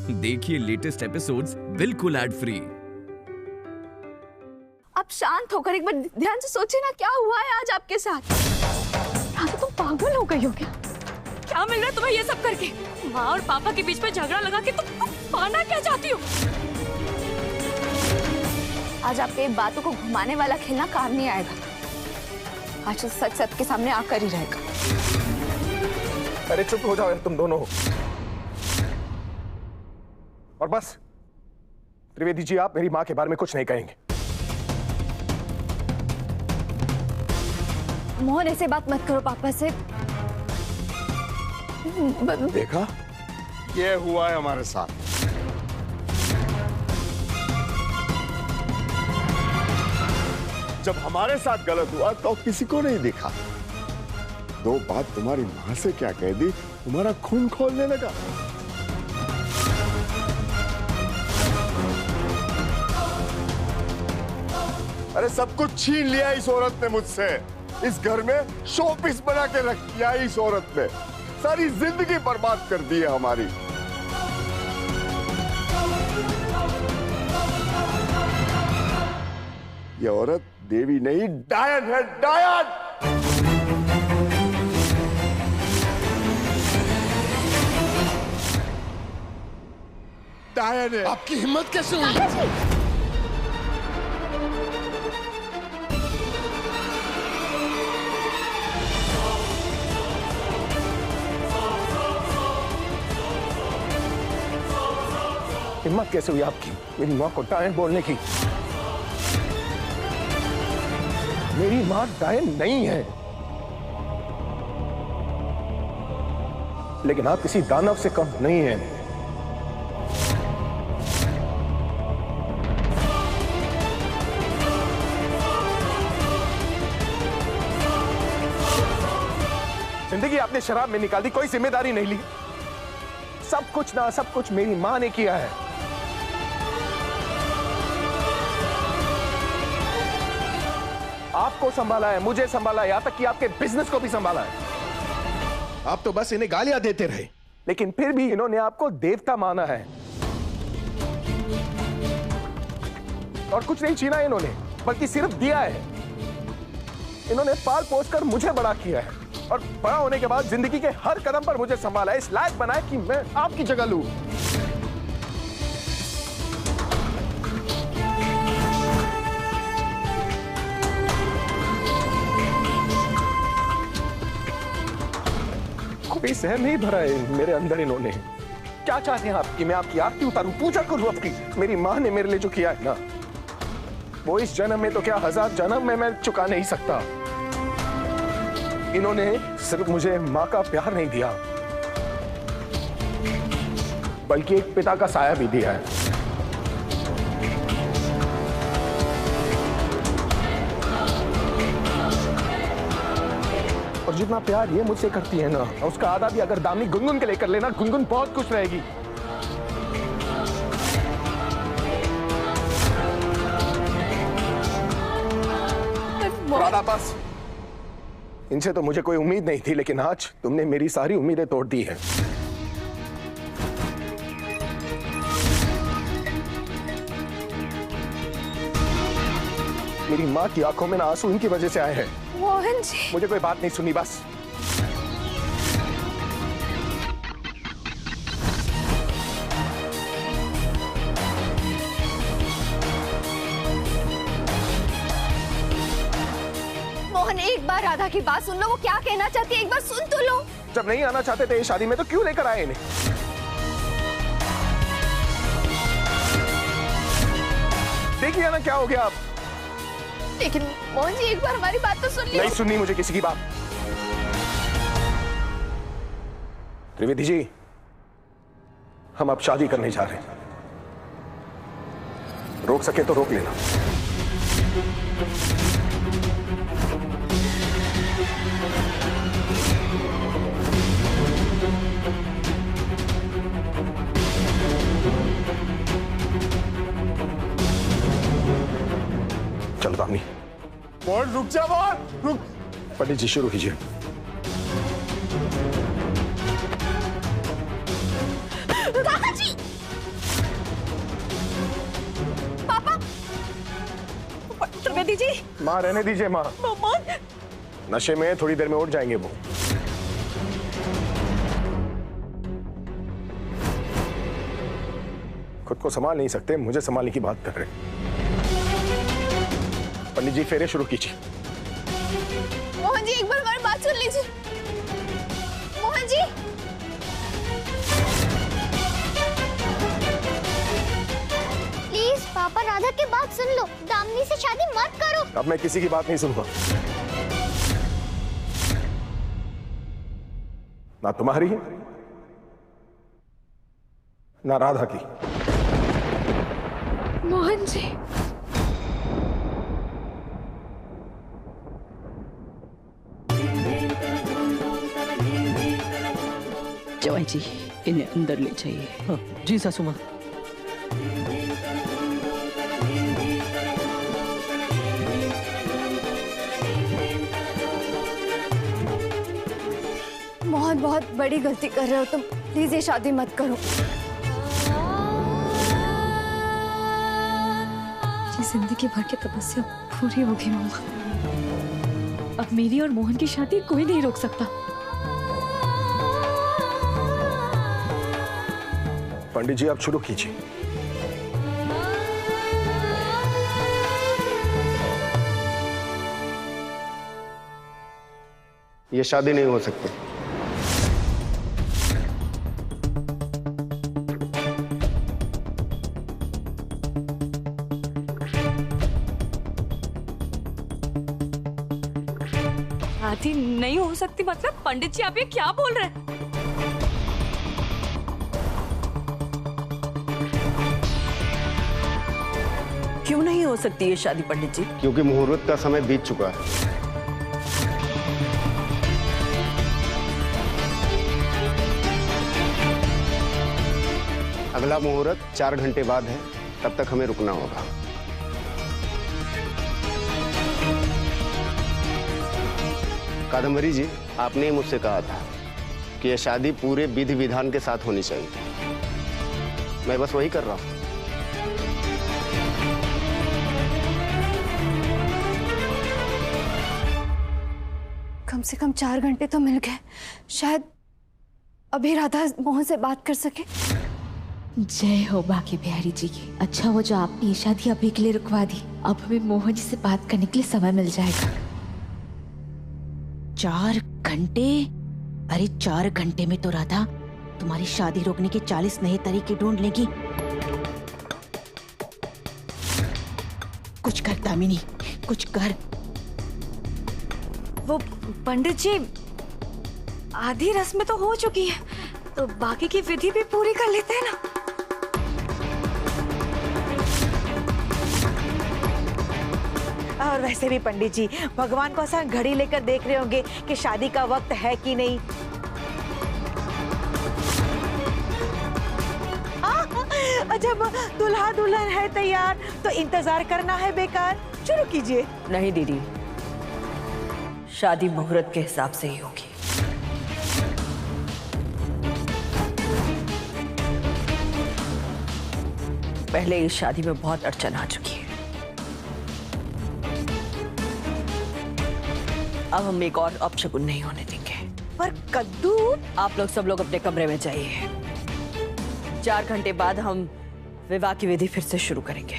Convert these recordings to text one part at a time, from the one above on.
देखिए latest episodes बिल्कुल ad free. आप शांत होकर एक बार ध्यान से सोचिए ना, क्या हुआ है आज आपके साथ? हाँ, तो तुम पागल हो गई हो क्या? क्या मिल रहा है तुम्हें ये सब करके? माँ और पापा के बीच में झगड़ा लगा के तुम पाना क्या चाहती हो? आज आपके बातों को घुमाने वाला खेलना काम नहीं आएगा। आज तो सच सच के सामने आकर ही रहेगा। अरे चुप हो जाओ यार तुम दोनों। और बस त्रिवेदी जी, आप मेरी माँ के बारे में कुछ नहीं कहेंगे। मोहन, ऐसे बात मत करो पापा से। देखा, ये हुआ है हमारे साथ। जब हमारे साथ गलत हुआ तो किसी को नहीं दिखा। दो बात तुम्हारी मां से क्या कह दी, तुम्हारा खून खौलने लगा। अरे सब कुछ छीन लिया इस औरत ने मुझसे। इस घर में शोपीस बना के रख दिया इस औरत ने। सारी जिंदगी बर्बाद कर दी है हमारी। ये औरत देवी नहीं, डायन है, डायन। डायन है। आपकी हिम्मत कैसे हुई? हिम्मत कैसे हुई आपकी मेरी माँ को डायन बोलने की? मेरी माँ डायन नहीं है, लेकिन आप किसी दानव से कम नहीं हैं। जिंदगी आपने शराब में निकाल दी, कोई जिम्मेदारी नहीं ली। सब कुछ मेरी माँ ने किया है। आपको संभाला है, मुझे संभाला है, यहां तक कि आपके बिजनेस को भी संभाला है। आप तो बस इन्हें गालियां देते रहे, लेकिन फिर भी इन्होंने आपको देवता माना है। और कुछ नहीं छीना इन्होंने, बल्कि सिर्फ दिया है। इन्होंने पाल पोस कर मुझे बड़ा किया है, और बड़ा होने के बाद जिंदगी के हर कदम पर मुझे संभाला है, इस लायक बनाया कि मैं आपकी जगह लूं। कोई सहर नहीं भरा है मेरे अंदर इन्होंने। क्या चाहते हैं आप कि मैं आपकी आरती उतारूं, पूजा करूं आपकी? मेरी मां ने मेरे लिए जो किया है ना, वो इस जन्म में तो क्या 1000 जन्म में मैं चुका नहीं सकता। इन्होंने सिर्फ मुझे मां का प्यार नहीं दिया, बल्कि एक पिता का साया भी दिया है। और जितना प्यार ये मुझसे करती है ना, उसका आधा भी अगर दामिनी गुनगुन के लेकर लेना, गुनगुन बहुत खुश रहेगी। राधा, बस इनसे तो मुझे कोई उम्मीद नहीं थी, लेकिन आज तुमने मेरी सारी उम्मीदें तोड़ दी है। मेरी माँ की आंखों में ना आंसू इनकी वजह से आए हैं। मोहन जी, मुझे कोई बात नहीं सुननी, बस। मोहन, एक बार राधा की बात सुन लो। वो क्या कहना चाहती है, एक बार सुन तो लो। जब नहीं आना चाहते थे इस शादी में, तो क्यों लेकर आए इन्हें? देखिए ना क्या हो गया अब। लेकिन मोहन जी, एक बार हमारी बात तो सुन लो। नहीं सुननी मुझे किसी की बात। त्रिवेदी जी, हम अब शादी करने जा रहे हैं। रोक सके तो रोक लेना। चलो दामिनी। मोहन रुक जा, मोहन रुक। पंडित जी शुरू कीजिए। काका जी, दीजिए। माँ रहने दीजिए माँ। मोहन, नशे में थोड़ी देर में उठ जाएंगे वो। खुद को संभाल नहीं सकते, मुझे संभालने की बात कर रहे हैं। पंडित जी फेरे शुरू कीजिए। मोहन जी एक बार हमारी बात सुन लीजिए। मोहन जी प्लीज पापा, राधा की बात सुन लो, दामिनी से शादी मत करो। अब मैं किसी की बात नहीं सुनूंगा, ना तुम्हारी ना राधा की। मोहन जी, जवाई जी इन्हें अंदर ले जाइए। हाँ, जी सासू माँ। मोहन बहुत बड़ी गलती कर रहे हो तुम, प्लीज ये शादी मत करो। ये जिंदगी भर की तपस्या पूरी होगी मम्मा। अब मेरी और मोहन की शादी कोई नहीं रोक सकता। पंडित जी आप शुरू कीजिए। ये शादी नहीं हो सकती। शादी नहीं हो सकती मतलब? पंडित जी आप ये क्या बोल रहे हैं? क्यों नहीं हो सकती ये शादी पंडित जी? क्योंकि मुहूर्त का समय बीत चुका है। अगला मुहूर्त 4 घंटे बाद है, तब तक हमें रुकना होगा। कादम्बरी जी, आपने ही मुझसे कहा था कि यह शादी पूरे विधि विधान के साथ होनी चाहिए। मैं बस वही कर रहा हूं। कम से कम 4 घंटे तो मिल गए, शायद अभी राधा मोहन से बात कर सके। जय हो बाकी बिहारी जी की। अच्छा हो जो आपने ये शादी अभी के लिए रुकवा दी। अब हमें मोहन जी से बात करने के लिए समय मिल जाएगा। 4 घंटे? अरे 4 घंटे में तो राधा तुम्हारी शादी रोकने के 40 नए तरीके ढूंढ लेगी। कुछ कर दामिनी, कुछ कर। वो पंडित जी, आधी रस्म तो हो चुकी है, तो बाकी की विधि भी पूरी कर लेते हैं ना। और वैसे भी पंडित जी भगवान को आसान घड़ी लेकर देख रहे होंगे कि शादी का वक्त है कि नहीं। जब दुल्हा दुल्हन है तैयार तो इंतजार करना है बेकार। शुरू कीजिए। नहीं दीदी, शादी मुहूर्त के हिसाब से ही होगी। पहले इस शादी में बहुत अड़चन आ चुकी है। अब हम एक और अपशगुन नहीं होने देंगे। पर कद्दू, आप लोग सब लोग अपने कमरे में जाइए। 4 घंटे बाद हम विवाह की विधि फिर से शुरू करेंगे।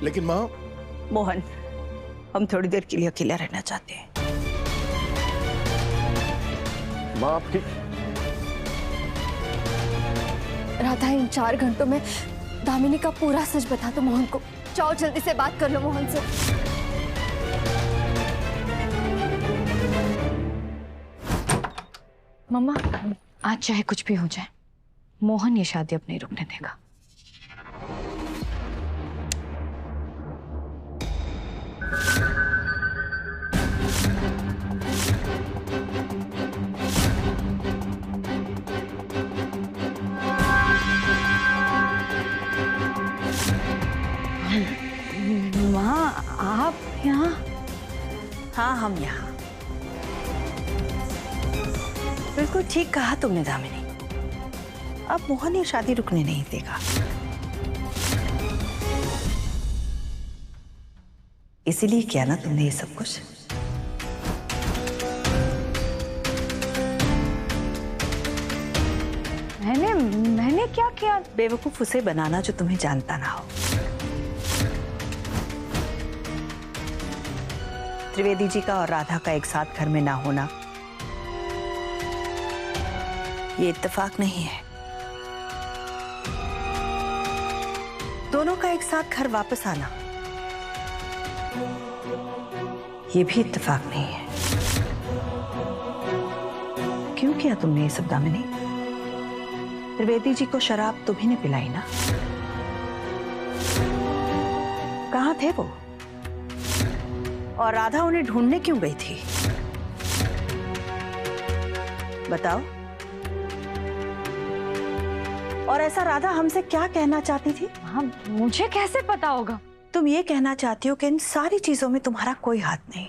लेकिन माँ। मोहन, हम थोड़ी देर के लिए अकेला रहना चाहते हैं। माँ आपकी राधा इन 4 घंटों में दामिनी का पूरा सच बता दो मोहन को। जाओ जल्दी से बात कर लो मोहन से। मम्मा, आज चाहे कुछ भी हो जाए, मोहन ये शादी अब नहीं रुकने देगा। माँ आप यहाँ? हाँ, हम यहाँ। बिल्कुल ठीक कहा तुमने दामिनी। अब मोहन ये शादी रुकने नहीं देगा। इसीलिए किया ना तुमने ये सब कुछ। मैंने क्या किया? बेवकूफ उसे बनाना जो तुम्हें जानता ना हो। त्रिवेदी जी का और राधा का एक साथ घर में ना होना ये इत्तेफाक नहीं है। दोनों का एक साथ घर वापस आना ये भी इत्तेफाक नहीं है। क्यों किया तुमने ये सब दामिनी? त्रिवेदी जी को शराब तुम्ही ने पिलाई ना? कहाँ थे वो? और राधा उन्हें ढूंढने क्यों गई थी? बताओ। और ऐसा राधा हमसे क्या कहना चाहती थी? हाँ, मुझे कैसे पता होगा? तुम ये कहना चाहती हो कि इन सारी चीजों में तुम्हारा कोई हाथ नहीं।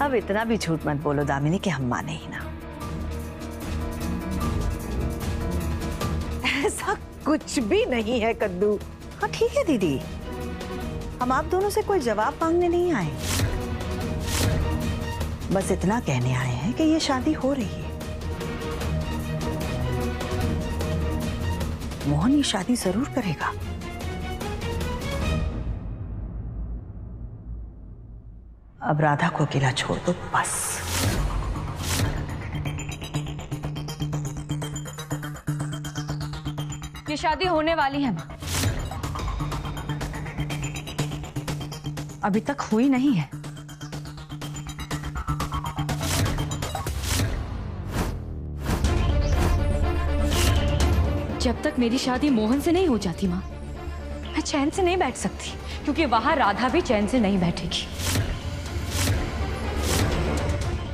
अब इतना भी झूठ मत बोलो दामिनी कि हम माने ही ना। ऐसा कुछ भी नहीं है कद्दू। हाँ ठीक है दीदी, हम आप दोनों से कोई जवाब मांगने नहीं आए, बस इतना कहने आए हैं कि ये शादी हो रही है। मोहन ये शादी जरूर करेगा। अब राधा को अकेला छोड़ दो बस। ये शादी होने वाली है माँ, अभी तक हुई नहीं है। जब तक मेरी शादी मोहन से नहीं हो जाती माँ, मैं चैन से नहीं बैठ सकती, क्योंकि वहां राधा भी चैन से नहीं बैठेगी।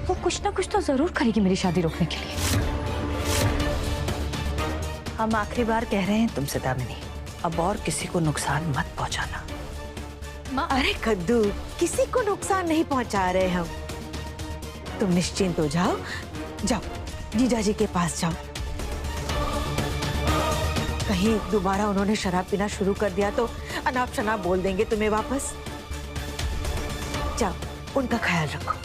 वो कुछ ना कुछ तो जरूर करेगी मेरी शादी रोकने के लिए। हम आखिरी बार कह रहे हैं तुमसे दामिनी, अब और किसी को नुकसान मत पहुंचाना। माँ, अरे कद्दू, किसी को नुकसान नहीं पहुंचा रहे हम। तुम निश्चिंत हो जाओ, जाओ जीजाजी के पास जाओ। कहीं दोबारा उन्होंने शराब पीना शुरू कर दिया तो अनाप शनाप बोल देंगे तुम्हें वापस। जाओ, उनका ख्याल रखो।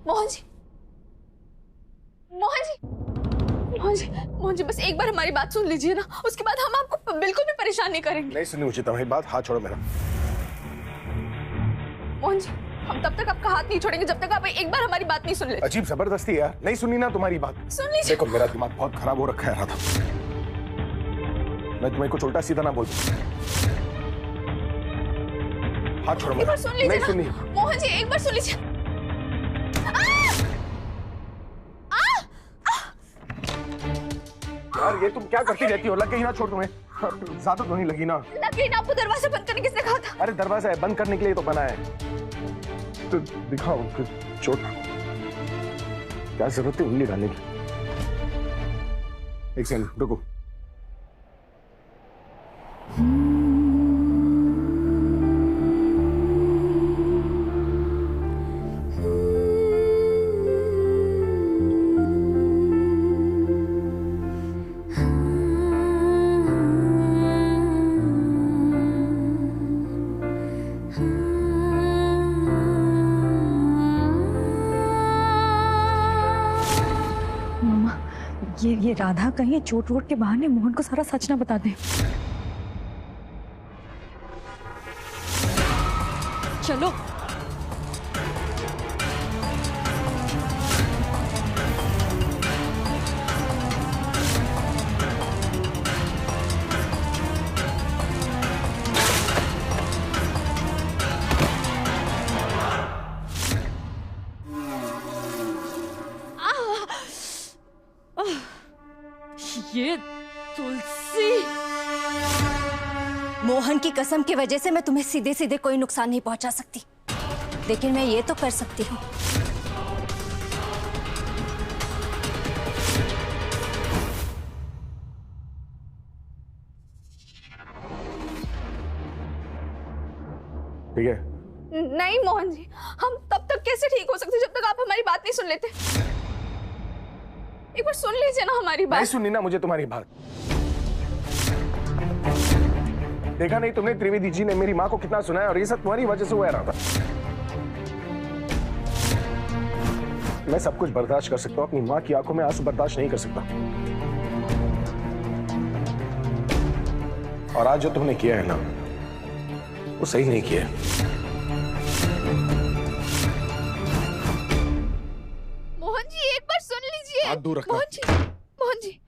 मोहन जी, मोहन जी, मोहन जी, मोहन जी, बस एक बार हमारी बात सुन लीजिए ना, उसके बाद हम आपको बिल्कुल भी परेशान नहीं करेंगे। नहीं सुननी उचित हमारी बात, हाथ छोड़ो मेरा। मोहन जी, हम तब तक आपका हाथ नहीं छोड़ेंगे जब तक आप एक बार हमारी बात नहीं सुन लेते। अजीब जबरदस्ती यार, नहीं सुनी ना तुम्हारी बात। सुन लीजिए। देखो मेरा दिमाग बहुत खराब हो रखा है राधा, मैं तुम्हें कुछ उल्टा सीधा ना बोल। हाथ छोड़ो मेरा। सुन लीजिए। नहीं सुननी। मोहन जी एक बार सुन लीजिए। यार ये तुम क्या करती रहती हो? लग गई ना चोट तुम्हें? ज्यादा तो नहीं लगी ना? लगी ना। आपको दरवाजा बंद करने किसने कहा था? अरे दरवाजा है, बंद करने के लिए तो बना है। तो दिखाओ चोट, क्या जरूरत है उंगली डालने की? एक सेकंड रुको। ये राधा कहीं चोट वोट के बहाने मोहन को सारा सच ना बता दे। चलो ये तुलसी। मोहन की कसम की वजह से मैं तुम्हें सीधे सीधे कोई नुकसान नहीं पहुंचा सकती, लेकिन मैं ये तो कर सकती हूँ। ठीक है? नहीं मोहन जी, हम तब तक कैसे ठीक हो सकते जब तक आप हमारी बात नहीं सुन लेते। एक बार सुन लीजिए ना हमारी बात। नहीं सुननी ना मुझे तुम्हारी बात। देखा नहीं तुमने त्रिवेदी जी ने मेरी माँ को कितना सुनाया, और ये सब तुम्हारी वजह से हुआ रहा था। मैं सब कुछ बर्दाश्त कर सकता हूँ, अपनी माँ की आंखों में आंसू बर्दाश्त नहीं कर सकता। और आज जो तुमने किया है ना, वो सही नहीं किया है। मोहन जी एक बार सुन लीजिए। हाथ दूर रखना। मोहन जी, मोहन जी,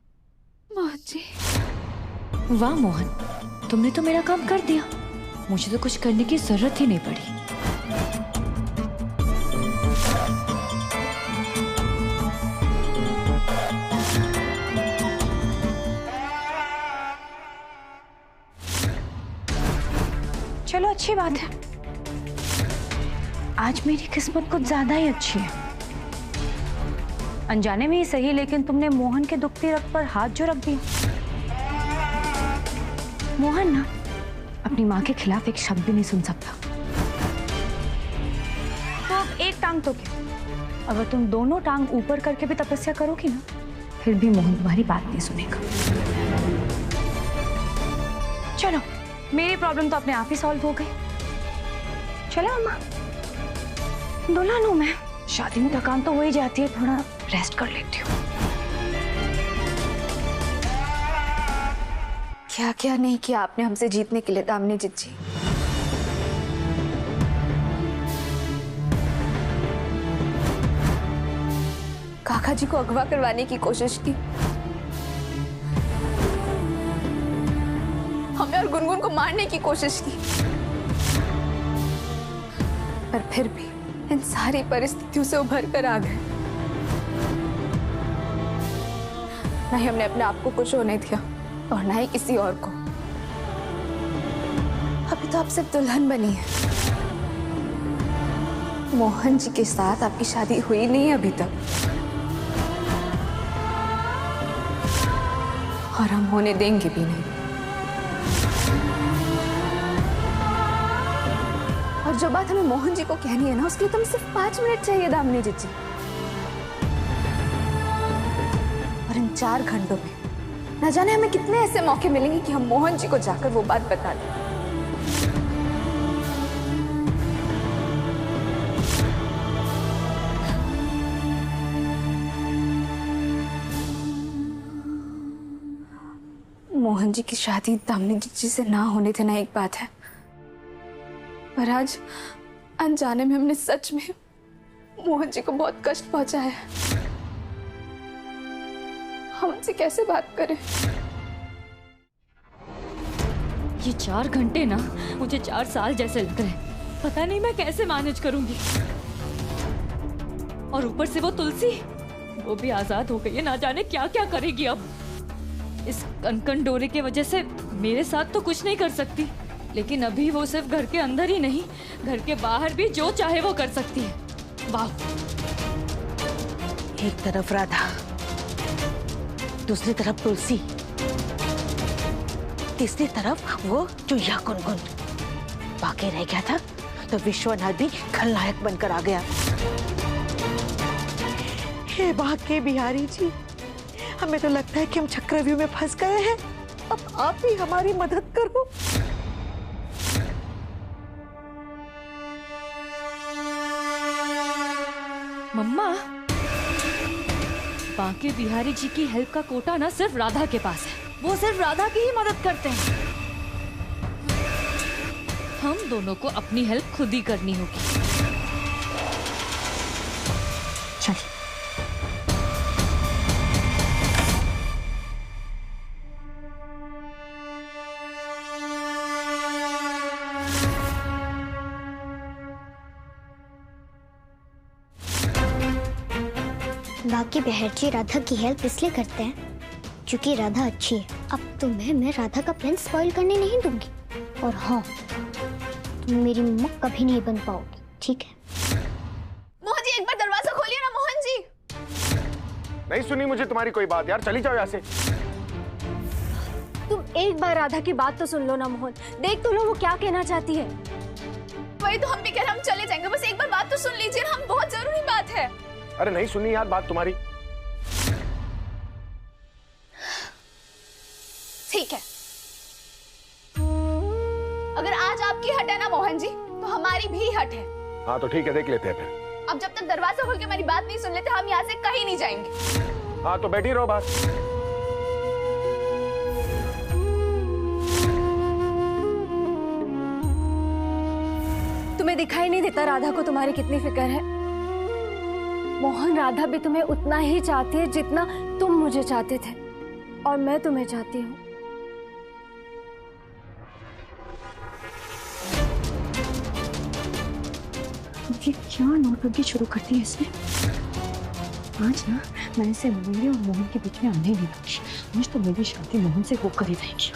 मोहन जी। वाह मोहन, तुमने तो मेरा काम कर दिया। मुझे तो कुछ करने की जरूरत ही नहीं पड़ी। चलो अच्छी बात है, आज मेरी किस्मत कुछ ज्यादा ही अच्छी है। अनजाने में ही सही, लेकिन तुमने मोहन के दुखती रग पर हाथ जो रख दिया। मोहन ना अपनी माँ के खिलाफ एक शब्द भी नहीं सुन सकता। तो अब एक टांग तो क्या, अगर तुम दोनों टांग ऊपर करके भी तपस्या करोगी ना, फिर भी मोहन तुम्हारी बात नहीं सुनेगा। चलो, मेरी प्रॉब्लम तो अपने आप ही सॉल्व हो गई। चलो अम्मा, दुल्हन हूं मैं, शादी में थकान तो हो ही जाती है, थोड़ा रेस्ट कर लेती हूँ। क्या क्या नहीं किया आपने हमसे जीतने के लिए दामिनी जी। काका जी को अगवा करवाने की कोशिश की, हमें और गुनगुन को मारने की कोशिश की, पर फिर भी इन सारी परिस्थितियों से उभर कर आ गए। ना ही हमने अपने आप को कुछ होने दिया और ना ही किसी और को। अभी तो आप सिर्फ दुल्हन बनी है। मोहन जी के साथ आपकी शादी हुई नहीं है अभी तक, और हम होने देंगे भी नहीं। और जो बात हमें मोहन जी को कहनी है ना, उसके लिए तो हमें सिर्फ 5 मिनट चाहिए दामिनी जी। और इन 4 घंटों में न जाने हमें कितने ऐसे मौके मिलेंगे कि हम मोहन जी को जाकर वो बात बता दें। मोहन जी की शादी दामिनी जी से ना होने देना एक बात है, पर आज अनजाने में हमने सच में मोहन जी को बहुत कष्ट पहुंचाया है। हम उनसे कैसे बात करें? ये 4 घंटे ना मुझे 4 साल जैसे लग रहे हैं। पता नहीं मैं कैसे मैनेज करूंगी। और ऊपर से वो तुलसी, वो भी आजाद हो गई है, ना जाने क्या क्या करेगी अब। इस कनकन डोरे की वजह से मेरे साथ तो कुछ नहीं कर सकती, लेकिन अभी वो सिर्फ घर के अंदर ही नहीं, घर के बाहर भी जो चाहे वो कर सकती है। वाह! एक तरफ राधा, दूसरी तरफ तुलसी, तीसरी तरफ वो चूहिया गुनगुन। बाकी रह गया था तो विश्वनाथ भी खलनायक बनकर आ गया। हे भाग्य बिहारी जी, हमें तो लगता है कि हम चक्रव्यूह में फंस गए हैं। अब आप ही हमारी मदद करो। मम्मा, बांके बिहारी जी की हेल्प का कोटा ना सिर्फ राधा के पास है। वो सिर्फ राधा की ही मदद करते हैं। हम दोनों को अपनी हेल्प खुद ही करनी होगी। चलिए। बाकी बहर जी राधा की हेल्प इसलिए करते हैं क्योंकि राधा अच्छी है। अब तुम्हें मैं राधा का प्लान स्पॉइल करने नहीं दूंगी। और हाँ, तुम मेरी मम्मा कभी नहीं बन पाओगी, ठीक है? मोहन जी एक बार दरवाजा खोलिए ना। मोहन जी, नहीं सुनी मुझे तुम्हारी कोई बात यार, चली जाओ यहाँ से। तुम एक बार राधा की बात तो सुन लो ना मोहन, देख तो लो वो क्या कहना चाहती है। वही तो हम भी कह रहे हैं, हम चले जाएंगे। बस एक बार बात तो सुन लीजिए ना, हम बहुत जरूरी बात है। अरे नहीं सुनी यार बात तुम्हारी। ठीक है, अगर आज आपकी हट है ना मोहन जी, तो हमारी भी हट है। हाँ तो ठीक है, देख लेते हैं फिर। अब जब तक दरवाजा खोल के हमारी बात नहीं सुन लेते, हम यहाँ से कहीं नहीं जाएंगे। हाँ तो बैठी रहो बात। तुम्हें दिखाई नहीं देता राधा को तुम्हारी कितनी फिक्र है? मोहन, राधा भी तुम्हें उतना ही चाहती है जितना तुम मुझे चाहते थे, और मैं तुम्हें चाहती हूँ। ये क्या नौटंकी शुरू कर दी है इसने? आज ना मैं इसे मेरे और मोहन के बीच में आने नहीं दूंगी। आज तो मेरी शादी मोहन से होकर ही रहेगी।